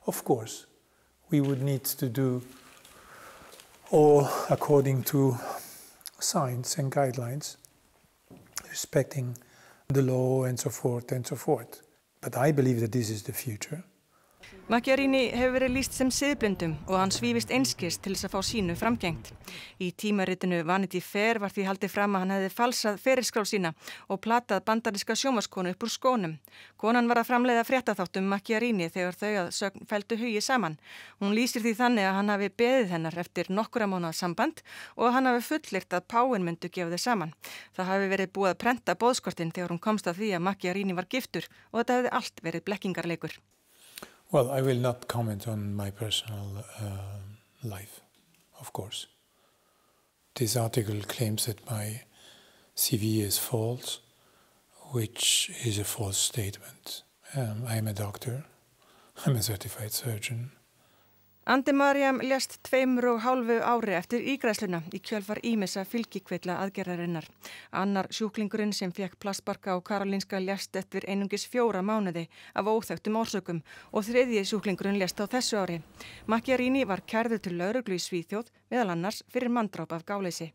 of course, we would need to do all according to science and guidelines, respecting the law and so forth and so forth. But I believe that this is the future. Macchiarini hefur verið lýst sem siðblindum og hann svífist einskis til þess að fá sínu framgengt. Í tímaritinu Vanity Fair var því haldið fram að hann hefði falsað ferilskrá sína og platað bandaríska sjónvarpskonu upp úr skónum. Konan var að framleiða fréttaþáttum Macchiarini þegar þau að sögn felldu hugi saman. Hún lýsir því þannig að hann hafi beðið hennar eftir nokkura mánaða samband og að hann hafi fullyrt að páfinn myndu gefa þau saman. Það hafi verið búið að prenta boðskortin þegar hún komst að því að Macchiarini var giftur og þetta hefði allt verið blekkingarleikur. Well, I will not comment on my personal life, of course. This article claims that my CV is false, which is a false statement. I am a doctor. I'm a certified surgeon. Andi Mariam lést 2,5 ári eftir ígræðsluna í kjölfar ýmissa fylgikvilla aðgerðarinnar. Annar sjúklingurinn sem fékk plastbarka á Karolinska lést eftir einungis 4 mánuði af óþekktum orsökum og þriðji sjúklingurinn lést á þessu ári. Macchiarini var kærður til lögreglu í Svíþjóð, meðal annars fyrir manndráp af gáleysi.